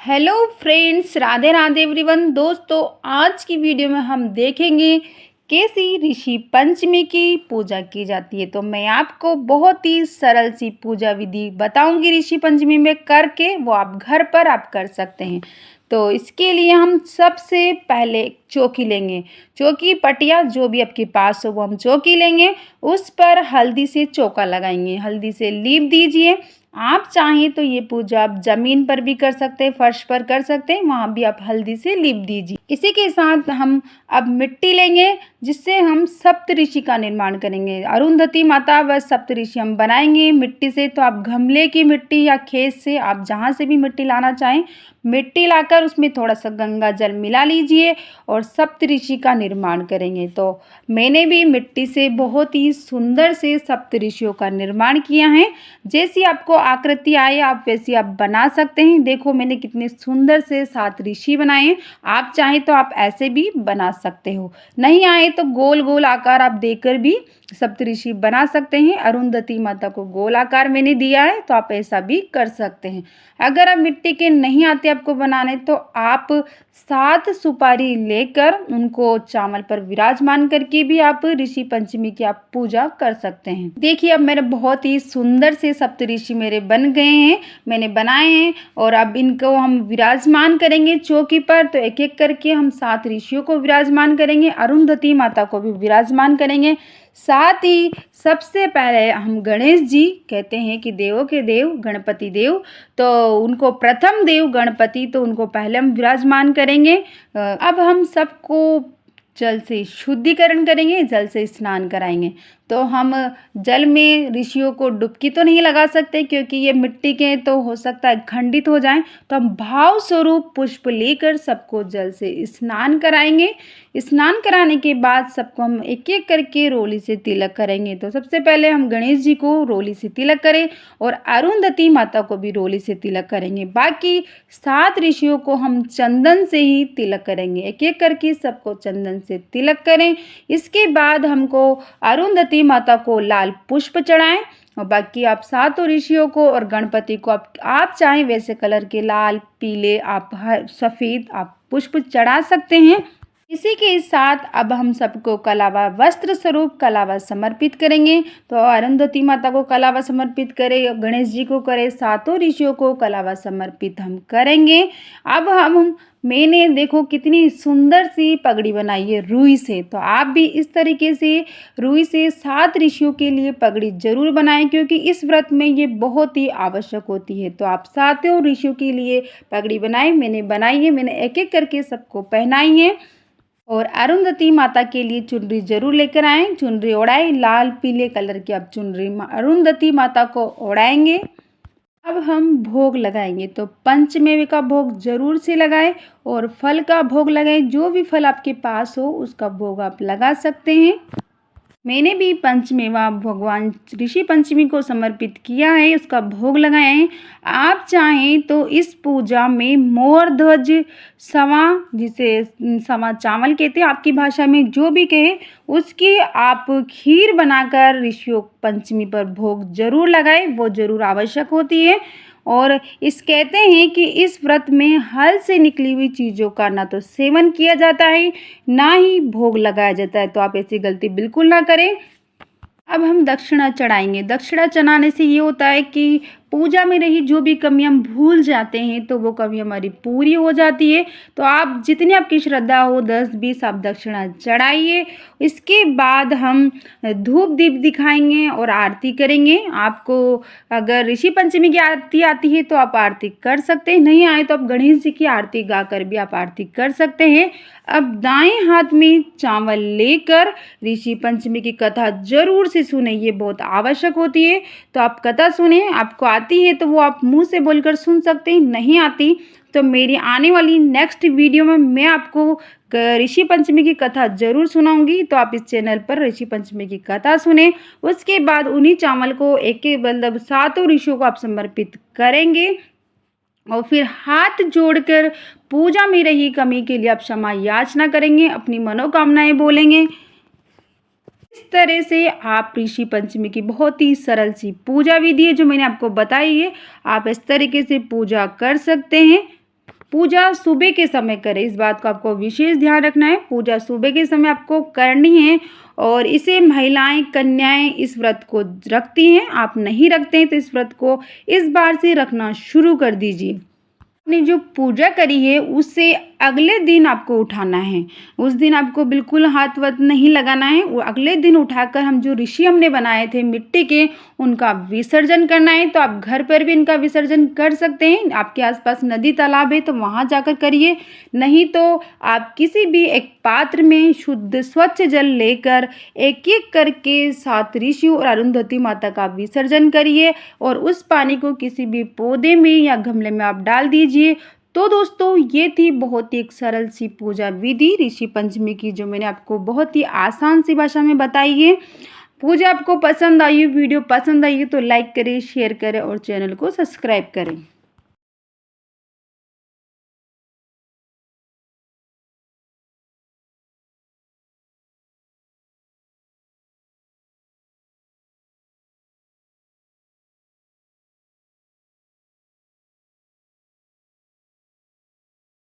Hello friends, Radhe Radhe everyone. दोस्तों, आज की वीडियो में हम देखेंगे कैसी ऋषि पंचमी की पूजा की जाती है। तो मैं आपको बहुत ही सरल सी पूजा विधि बताऊंगी ऋषि पंचमी में करके, वो आप घर पर आप कर सकते हैं। तो इसके लिए हम सबसे पहले चौकी लेंगे। चौकी पटिया जो भी आपके पास हो वो हम चौकी लेंगे। उस पर हल्दी से चौका लगाएंगे, हल्दी से लीप दीजिए। आप चाहें तो ये पूजा आप जमीन पर भी कर सकते हैं, फर्श पर कर सकते हैं, वहाँ भी आप हल्दी से लीप दीजिए। इसी के साथ हम अब मिट्टी लेंगे जिससे हम सप्तऋषि का निर्माण करेंगे। अरुंधति माता व सप्तऋषि हम बनाएंगे मिट्टी से। तो आप गमले की मिट्टी या खेत से, आप जहाँ से भी मिट्टी लाना चाहें, मिट्टी लाकर उसमें थोड़ा सा गंगा जल मिला लीजिए और सप्तऋषि का निर्माण करेंगे। तो मैंने भी मिट्टी से बहुत ही सुंदर से सप्तऋषियों का निर्माण किया है। जैसी आपको आकृति आए आप वैसी आप बना सकते हैं। देखो मैंने कितने सुंदर से 7 ऋषि बनाए हैं। आप चाहें तो आप ऐसे भी बना सकते हो, नहीं आए तो गोल गोल आकार आप देकर भी सप्तऋषि बना सकते हैं। अरुंधति माता को गोल आकार मैंने दिया है, तो आप ऐसा भी कर सकते हैं। अगर आप मिट्टी के नहीं आते आपको बनाने, तो आप 7 सुपारी लेकर उनको चावल पर विराजमान करके भी आप ऋषि पंचमी की आप पूजा कर सकते हैं। देखिए अब मेरे बहुत ही सुंदर से सप्तऋषि मेरे बन गए हैं, मैंने बनाए हैं। और अब इनको हम विराजमान करेंगे चौकी पर। तो एक एक करके हम 7 ऋषियों को विराजमान करेंगे, अरुंधति माता को भी विराजमान करेंगे। साथ ही सबसे पहले हम गणेश जी, कहते हैं कि देवों के देव गणपति देव, तो उनको प्रथम देव गणपति, तो उनको पहले हम विराजमान करेंगे। अब हम सबको जल से शुद्धिकरण करेंगे, जल से स्नान कराएंगे। तो हम जल में ऋषियों को डुबकी तो नहीं लगा सकते क्योंकि ये मिट्टी के, तो हो सकता है खंडित हो जाएं। तो हम भाव स्वरूप पुष्प लेकर सबको जल से स्नान कराएंगे। स्नान कराने के बाद सबको हम एक एक करके रोली से तिलक करेंगे। तो सबसे पहले हम गणेश जी को रोली से तिलक करें और अरुंधति माता को भी रोली से तिलक करेंगे। बाकी 7 ऋषियों को हम चंदन से ही तिलक करेंगे। एक एक करके सबको चंदन से तिलक करें। इसके बाद हमको अरुंधति माता को लाल पुष्प चढ़ाएं और बाकी आप 7 ऋषियों को और गणपति को आप चाहें वैसे कलर के लाल, पीले, आप सफ़ेद आप पुष्प चढ़ा सकते हैं। इसी के साथ अब हम सबको कलावा वस्त्र स्वरूप कलावा समर्पित करेंगे। तो अरुंधति माता को कलावा समर्पित करें, गणेश जी को करें, 7 ऋषियों को कलावा समर्पित हम करेंगे। अब हम मैंने देखो कितनी सुंदर सी पगड़ी बनाई है रुई से। तो आप भी इस तरीके से रुई से 7 ऋषियों के लिए पगड़ी जरूर बनाएं क्योंकि इस व्रत में ये बहुत ही आवश्यक होती है। तो आप 7 ऋषियों के लिए पगड़ी बनाएं। मैंने बनाई है, मैंने एक एक करके सबको पहनाई है। और अरुंधति माता के लिए चुनरी जरूर लेकर आएं, चुनरी ओढ़ाएं, लाल पीले कलर की आप चुनरी अरुंधति माता को ओढ़ाएंगे। अब हम भोग लगाएंगे। तो पंचमेवे का भोग जरूर से लगाएं और फल का भोग लगाएं। जो भी फल आपके पास हो उसका भोग आप लगा सकते हैं। मैंने भी पंचमेवा भगवान ऋषि पंचमी को समर्पित किया है, उसका भोग लगाया है। आप चाहें तो इस पूजा में मोर ध्वज सवा, जिसे सवा चावल कहते हैं आपकी भाषा में, जो भी कहे उसकी आप खीर बनाकर ऋषियों पंचमी पर भोग जरूर लगाएं, वो जरूर आवश्यक होती है। और इस कहते हैं कि इस व्रत में हल से निकली हुई चीज़ों का ना तो सेवन किया जाता है ना ही भोग लगाया जाता है। तो आप ऐसी गलती बिल्कुल ना करें। अब हम दक्षिणा चढ़ाएंगे। दक्षिणा चढ़ाने से ये होता है कि पूजा में रही जो भी कमी हम भूल जाते हैं तो वो कमी हमारी पूरी हो जाती है। तो आप जितनी आपकी श्रद्धा हो 10-20 आप दक्षिणा चढ़ाइए। इसके बाद हम धूप दीप दिखाएंगे और आरती करेंगे। आपको अगर ऋषि पंचमी की आरती आती है तो आप आरती कर सकते हैं, नहीं आए तो आप गणेश जी की आरती गाकर भी आप आरती कर सकते हैं। अब दाएं हाथ में चावल लेकर ऋषि पंचमी की कथा जरूर से सुने, ये बहुत आवश्यक होती है। तो आप कथा सुने, आपको आती है तो वो आप मुंह से बोलकर सुन सकते हैं, नहीं आती तो मेरी आने वाली नेक्स्ट वीडियो में मैं आपको ऋषि पंचमी की कथा जरूर सुनाऊंगी। तो आप इस चैनल पर ऋषि पंचमी की कथा सुने। उसके बाद उन्हीं चावल को एक मतलब 7 ऋषियों को आप समर्पित करेंगे और फिर हाथ जोड़कर पूजा में रही कमी के लिए आप क्षमा याचना करेंगे, अपनी मनोकामनाएं बोलेंगे। इस तरह से आप ऋषि पंचमी की बहुत ही सरल सी पूजा विधि है जो मैंने आपको बताई है, आप इस तरीके से पूजा कर सकते हैं। पूजा सुबह के समय करें, इस बात को आपको विशेष ध्यान रखना है। पूजा सुबह के समय आपको करनी है और इसे महिलाएं, कन्याएं इस व्रत को रखती हैं। आप नहीं रखते हैं तो इस व्रत को इस बार से रखना शुरू कर दीजिए। आपने जो पूजा करी है उससे अगले दिन आपको उठाना है। उस दिन आपको बिल्कुल हाथ वाथ नहीं लगाना है। वो अगले दिन उठाकर हम जो ऋषि हमने बनाए थे मिट्टी के, उनका विसर्जन करना है। तो आप घर पर भी इनका विसर्जन कर सकते हैं। आपके आसपास नदी तालाब है तो वहाँ जाकर करिए, नहीं तो आप किसी भी एक पात्र में शुद्ध स्वच्छ जल लेकर एक एक करके 7 ऋषियों और अरुंधति माता का विसर्जन करिए और उस पानी को किसी भी पौधे में या गमले में आप डाल दीजिए। तो दोस्तों ये थी बहुत ही एक सरल सी पूजा विधि ऋषि पंचमी की, जो मैंने आपको बहुत ही आसान सी भाषा में बताई है। पूजा आपको पसंद आई, वीडियो पसंद आई है तो लाइक करें, शेयर करें और चैनल को सब्सक्राइब करें।